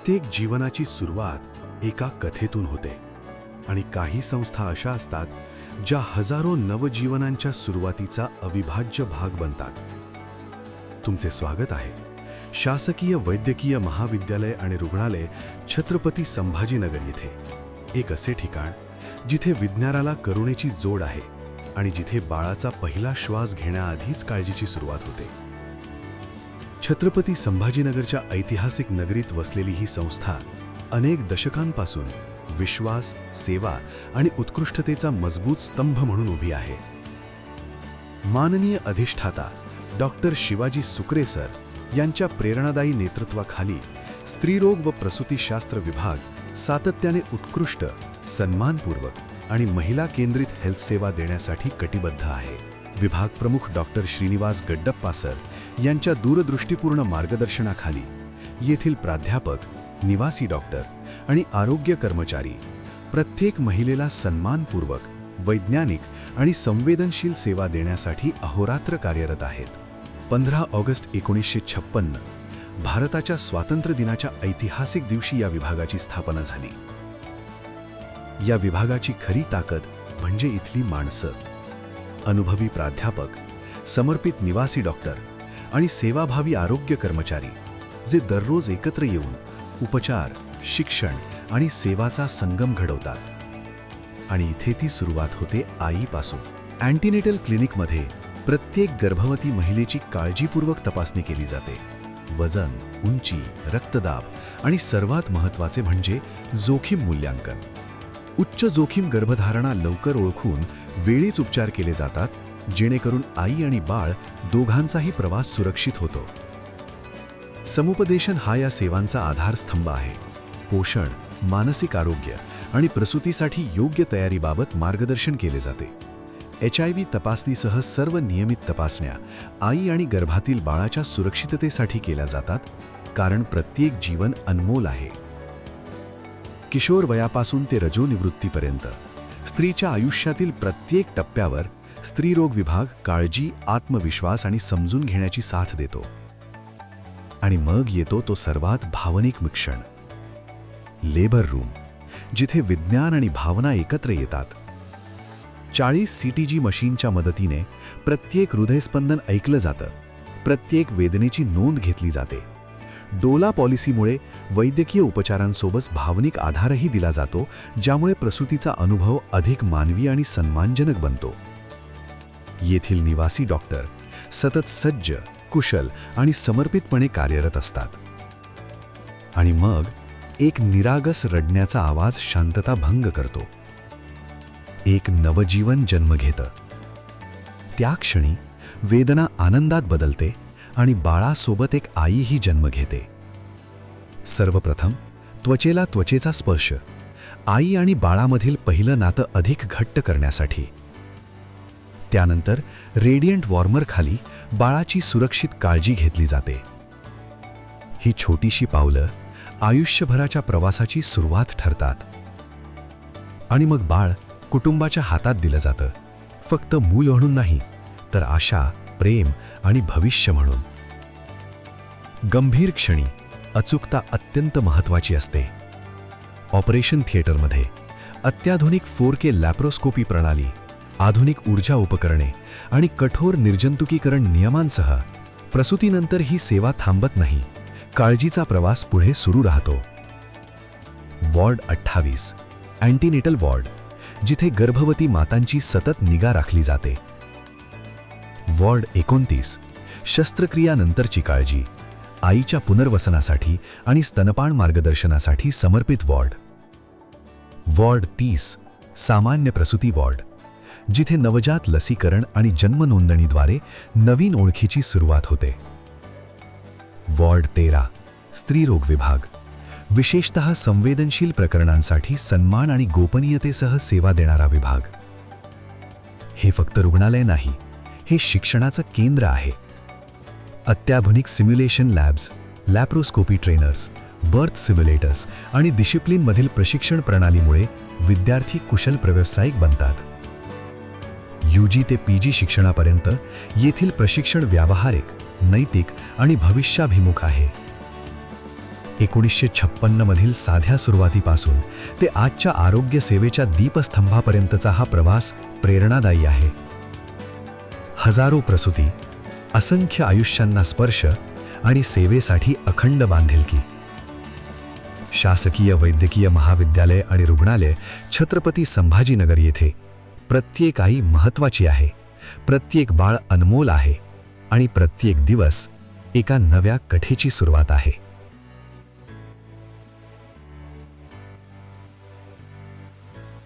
प्रत्येक जीवनाची सुरुवात एका कथेतून होते आणि काही संस्था अशा असतात ज्या हजारो नवजीवनांच्या सुरुवातीचा अविभाज्य भाग बनतात. तुमचे स्वागत आहे शासकीय वैद्यकीय महाविद्यालय आणि रुग्णालय छत्रपती संभाजीनगर येथे, एक असे ठिकाण जिथे विज्ञानाला करुणेची जोड आहे आणि जिथे बाळाचा पहिला श्वास घेण्याआधीच काळजीची सुरुवात होते. छत्रपती संभाजीनगरच्या ऐतिहासिक नगरीत वसलेली ही संस्था अनेक दशकांपासून विश्वास, सेवा आणि उत्कृष्टतेचा मजबूत स्तंभ म्हणून उभी आहे. माननीय अधिष्ठाता डॉक्टर शिवाजी सुकरे सर यांच्या प्रेरणादायी नेतृत्वाखाली स्त्रीरोग व प्रसूतीशास्त्र विभाग सातत्याने उत्कृष्ट, सन्मानपूर्वक आणि महिला केंद्रित हेल्थ सेवा देण्यासाठी कटिबद्ध आहे. विभाग प्रमुख डॉक्टर श्रीनिवास गड्डप्पा सर यांच्या दूरदृष्टीपूर्ण मार्गदर्शनाखाली येथील प्राध्यापक, निवासी डॉक्टर आणि आरोग्य कर्मचारी प्रत्येक महिलेला सन्मानपूर्वक, वैज्ञानिक आणि संवेदनशील सेवा देण्यासाठी अहोरात्र कार्यरत आहेत. 15 ऑगस्ट 1956 भारताच्या स्वातंत्र्य दिनाच्या ऐतिहासिक दिवशी या विभागाची स्थापना झाली. या विभागाची खरी ताकद म्हणजे इथली माणसं, अनुभवी प्राध्यापक, समर्पित निवासी डॉक्टर आणि सेवाभावी आरोग्य कर्मचारी, जे दररोज एकत्र येऊन उपचार, शिक्षण आणि सेवाचा संगम घडवतात. आणि इथे ती सुरुवात होते आईपासून. अँटीनेटल क्लिनिकमध्ये प्रत्येक गर्भवती महिलेची काळजीपूर्वक तपासणी केली जाते. वजन, उंची, रक्तदाब आणि सर्वात महत्त्वाचे म्हणजे जोखीम मूल्यांकन. उच्च जोखीम गर्भधारणा लवकर ओळखून वेळीच उपचार केले जातात, जेणेकरून आई आणि बाळ दोघांचाही प्रवास सुरक्षित होतो. समुपदेशन हा या सेवांचा आधारस्तंभ आहे. पोषण, मानसिक आरोग्य आणि प्रसूतीसाठी योग्य तयारीबाबत मार्गदर्शन केले जाते. HIV तपासणीसह सर्व नियमित तपासण्या आई आणि गर्भातील बाळाच्या सुरक्षिततेसाठी केल्या जातात, कारण प्रत्येक जीवन अनमोल आहे. किशोर वयापासून ते रजोनिवृत्तीपर्यंत स्त्रीच्या आयुष्यातील प्रत्येक टप्प्यावर स्त्रीरोग विभाग काळजी, आत्मविश्वास आणि समजून घेण्याची साथ देतो. आणि मग येतो तो सर्वात भावनिक क्षण, लेबर रूम, जिथे विज्ञान आणि भावना एकत्र येतात. 40 CTG मशीनच्या मदतीने प्रत्येक हृदयस्पंदन ऐकलं जातं, प्रत्येक वेदनेची नोंद घेतली जाते. डोला पॉलिसीमुळे वैद्यकीय उपचारांसोबत भावनिक आधारही दिला जातो, ज्यामुळे प्रसूतीचा अनुभव अधिक मानवी आणि सन्मानजनक बनतो. येथील निवासी डॉक्टर सतत सज्ज, कुशल आणि समर्पितपणे कार्यरत असतात. आणि मग एक निरागस रडण्याचा आवाज शांतता भंग करतो. एक नवजीवन जन्म घेतं. त्या क्षणी वेदना आनंदात बदलते आणि बाळासोबत एक आईही जन्म घेते. सर्वप्रथम त्वचेला त्वचेचा स्पर्श, आई आणि बाळामधील पहिलं नातं अधिक घट्ट करण्यासाठी. त्यानंतर रेडियंट वॉर्मरखाली बाळाची सुरक्षित काळजी घेतली जाते. ही छोटीशी पावलं आयुष्यभराच्या प्रवासाची सुरुवात ठरतात. आणि मग बाळ कुटुंबाच्या हातात दिलं जातं, फक्त मूल म्हणून नाही, तर आशा, प्रेम आणि भविष्य म्हणून. गंभीर क्षणी अचूकता अत्यंत महत्त्वाची असते. ऑपरेशन थिएटरमध्ये अत्याधुनिक 4K लॅप्रोस्कोपी प्रणाली, आधुनिक ऊर्जा उपकरणे आणि कठोर निर्जंतुकीकरण नियमांसह प्रसूतीनंतर ही सेवा थांबत नाही. काळजीचा प्रवास पुढे सुरू राहतो. वॉर्ड 28, अँटीनेटल वॉर्ड, जिथे गर्भवती मातांची सतत निगा राखली जाते. वॉर्ड 29, शस्त्रक्रियानंतरची काळजी, आईच्या पुनर्वसनासाठी आणि स्तनपान मार्गदर्शनासाठी समर्पित वॉर्ड. वॉर्ड 30, सामान्य प्रसूती वॉर्ड, जिथे नवजात लसीकरण आणि जन्म नोंदणीद्वारे नवीन ओळखीची सुरुवात होते. वॉर्ड 13, स्त्रीरोग विभाग, विशेषतः संवेदनशील प्रकरणांसाठी सन्मान आणि गोपनीयतेसह सेवा देणारा विभाग. हे फक्त रुग्णालय नाही, हे शिक्षणाचं केंद्र आहे. अत्याधुनिक simulation labs, laparoscopy trainers, birth simulators आणि डिसिप्लिनमधील प्रशिक्षण प्रणालीमुळे विद्यार्थी कुशल व्यावसायिक बनतात. UG ते PG शिक्षणापर्यंत येथील प्रशिक्षण व्यावहारिक, नैतिक आणि भविष्याभिमुख आहे. 1956 मधील साध्या सुरुवातीपासून ते आजच्या आरोग्य सेवेच्या दीपस्तंभापर्यंतचा हा प्रवास प्रेरणादायी आहे. हजारो प्रसूती, असंख्य आयुष्यांना स्पर्श आणि सेवेसाठी अखंड बांधिलकी. शासकीय वैद्यकीय महाविद्यालय आणि रुग्णालय छत्रपती संभाजीनगर येथे प्रत्येक आई महत्त्वाची आहे, प्रत्येक बाळ अनमोल आहे आणि प्रत्येक दिवस एका नव्या कथेची सुरुवात आहे.